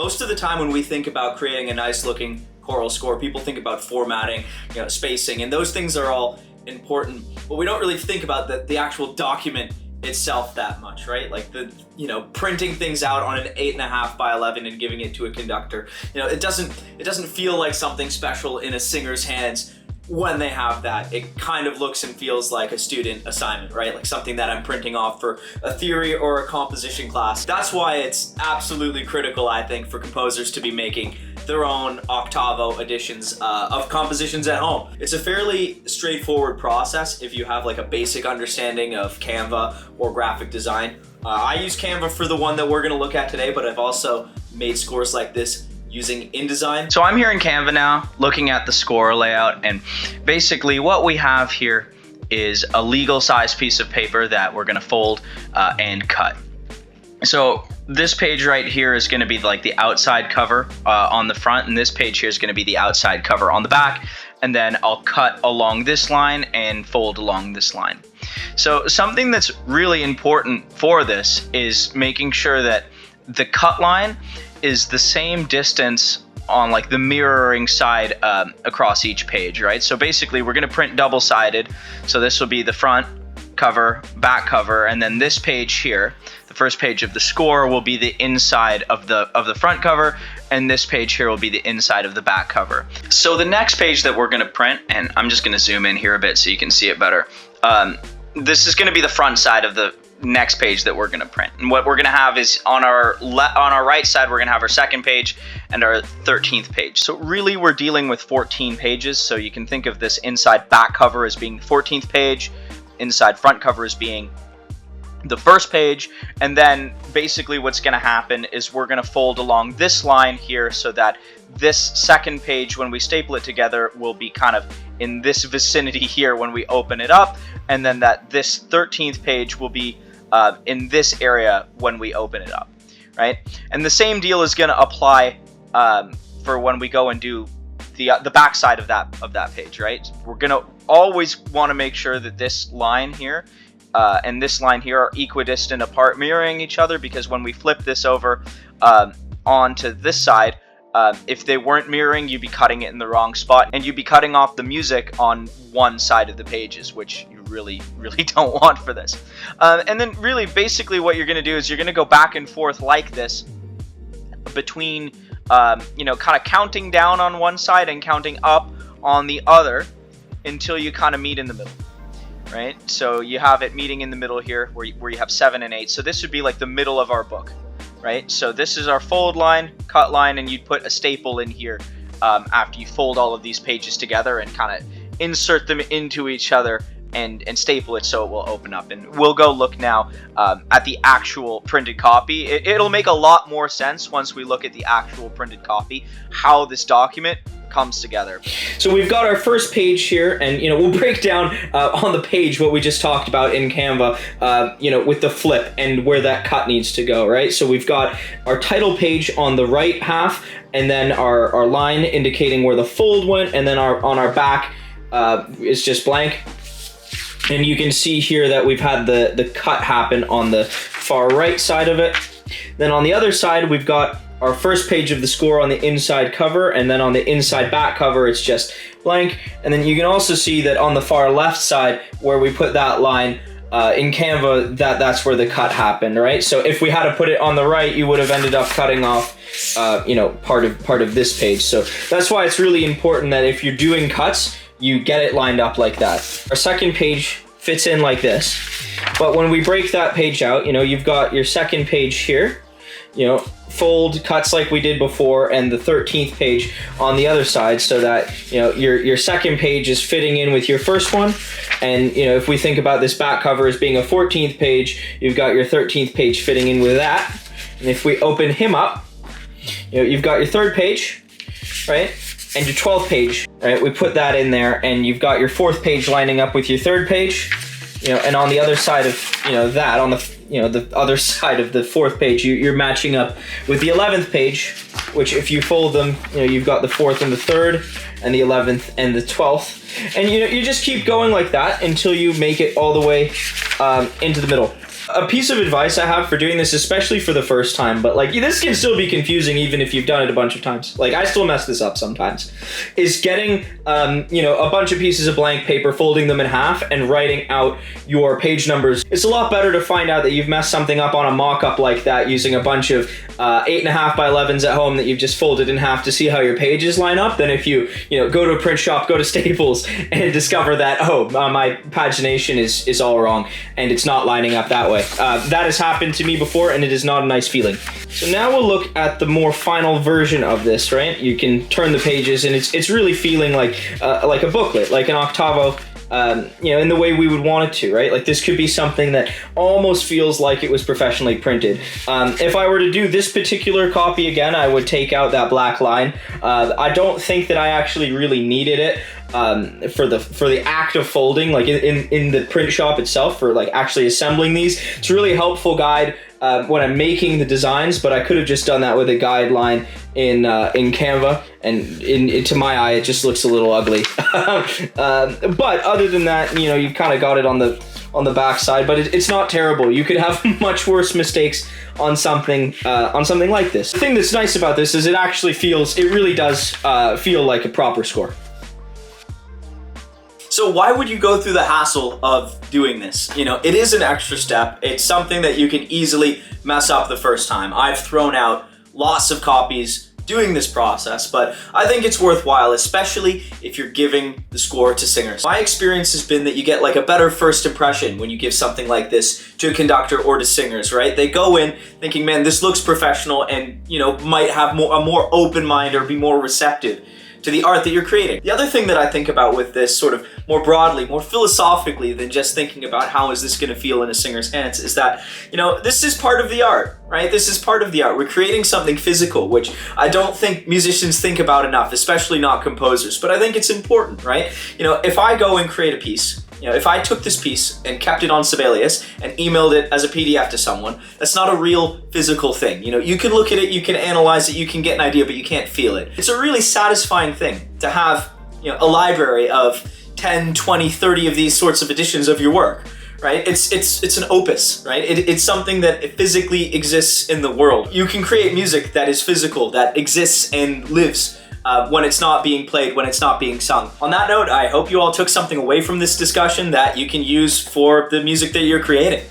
Most of the time when we think about creating a nice looking choral score, people think about formatting, spacing, and those things are all important, but we don't really think about the actual document itself that much, right? Like printing things out on an 8.5 by 11 and giving it to a conductor. It doesn't feel like something special in a singer's hands when they have that. It kind of looks and feels like a student assignment, right? Like something that I'm printing off for a theory or a composition class. That's why it's absolutely critical, I think, for composers to be making their own octavo editions of compositions at home. It's a fairly straightforward process if you have like a basic understanding of Canva or graphic design. I use Canva for the one that we're gonna look at today, but I've also made scores like this using InDesign. So I'm here in Canva now, looking at the score layout, and basically what we have here is a legal size piece of paper that we're gonna fold and cut. So this page right here is going to be like the outside cover on the front, and this page here is going to be the outside cover on the back, and then I'll cut along this line and fold along this line. So something that's really important for this is making sure that the cut line is the same distance on like the mirroring side across each page, right? So basically we're going to print double-sided, so this will be the front cover, back cover, and then this page here, the first page of the score, will be the inside of the front cover, and this page here will be the inside of the back cover. So the next page that we're going to print, and I'm just going to zoom in here a bit so you can see it better, this is going to be the front side of the next page that we're going to print. And what we're going to have is on our right side, we're going to have our second page and our 13th page. So really we're dealing with 14 pages, so you can think of this inside back cover as being the 14th page, inside front cover as being the first page, and then basically what's going to happen is we're going to fold along this line here so that this second page, when we staple it together, will be kind of in this vicinity here when we open it up, and then that this 13th page will be in this area when we open it up, right? And the same deal is going to apply for when we go and do the back side of that page, right? We're going to always want to make sure that this line here and this line here are equidistant apart, mirroring each other, because when we flip this over onto this side, if they weren't mirroring, you'd be cutting it in the wrong spot, and you'd be cutting off the music on one side of the pages, which you really don't want for this. And then really basically what you're going to do is you're going to go back and forth like this between kind of counting down on one side and counting up on the other until you kind of meet in the middle, right? So you have it meeting in the middle here where you have 7 and 8. So this would be like the middle of our book, right? So this is our fold line, cut line, and you'd put a staple in here after you fold all of these pages together and kind of insert them into each other and staple it so it will open up. And we'll go look now at the actual printed copy. It'll make a lot more sense once we look at the actual printed copy, how this document comes together. So we've got our first page here, and we'll break down on the page what we just talked about in Canva, with the flip and where that cut needs to go, right? So we've got our title page on the right half, and then our line indicating where the fold went, and then on our back is just blank. And you can see here that we've had the cut happen on the far right side of it. Then on the other side, we've got our first page of the score on the inside cover, and then on the inside back cover, it's just blank. And then you can also see that on the far left side, where we put that line in Canva, that's where the cut happened, right? So if we had to put it on the right, you would have ended up cutting off, part of this page. So that's why it's really important that if you're doing cuts, you get it lined up like that. Our second page fits in like this, but when we break that page out, you've got your second page here, fold cuts like we did before, and the 13th page on the other side, so that your second page is fitting in with your first one. And if we think about this back cover as being a 14th page, you've got your 13th page fitting in with that. And if we open him up, you've got your third page, right? And your 12th page, right? We put that in there, and you've got your fourth page lining up with your third page, and on the other side of that, on the other side of the fourth page, you're matching up with the 11th page, which if you fold them, you've got the fourth and the third, and the 11th and the 12th. And you just keep going like that until you make it all the way into the middle. A piece of advice I have for doing this, especially for the first time, but like this can still be confusing even if you've done it a bunch of times. Like I still mess this up sometimes. Is getting a bunch of pieces of blank paper, folding them in half, and writing out your page numbers. It's a lot better to find out that you've messed something up on a mock-up like that using a bunch of 8.5 by 11s at home that you've just folded in half to see how your pages line up than if you go to a print shop, go to Staples, and discover that my pagination is all wrong and it's not lining up that way. That has happened to me before, and it is not a nice feeling. So now we'll look at the more final version of this, right? You can turn the pages, and it's really feeling like a booklet, like an octavo, in the way we would want it to, right? Like this could be something that almost feels like it was professionally printed. If I were to do this particular copy again, I would take out that black line. I don't think that I actually really needed it for the act of folding, like in the print shop itself, for like actually assembling these. It's a really helpful guide when I'm making the designs, but I could have just done that with a guideline in Canva, and to my eye it just looks a little ugly. But other than that, you've kind of got it on the back side, but it's not terrible. You could have much worse mistakes on something like this. The thing that's nice about this is it really does feel like a proper score. So why would you go through the hassle of doing this? It is an extra step. It's something that you can easily mess up the first time. I've thrown out lots of copies doing this process, but I think it's worthwhile, especially if you're giving the score to singers. My experience has been that you get like a better first impression when you give something like this to a conductor or to singers, right? They go in thinking, man, this looks professional, and might have a more open mind or be more receptive to the art that you're creating. The other thing that I think about with this, sort of more broadly, more philosophically than just thinking about how is this going to feel in a singer's hands, is that, this is part of the art, right? This is part of the art. We're creating something physical, which I don't think musicians think about enough, especially not composers, but I think it's important, right? If I go and create a piece, if I took this piece and kept it on Sibelius and emailed it as a PDF to someone, that's not a real physical thing. You can look at it, you can analyze it, you can get an idea, but you can't feel it. It's a really satisfying thing to have, a library of 10, 20, 30 of these sorts of editions of your work, right? It's an opus, right? It's something that physically exists in the world. You can create music that is physical, that exists and lives when it's not being played, when it's not being sung. On that note, I hope you all took something away from this discussion that you can use for the music that you're creating.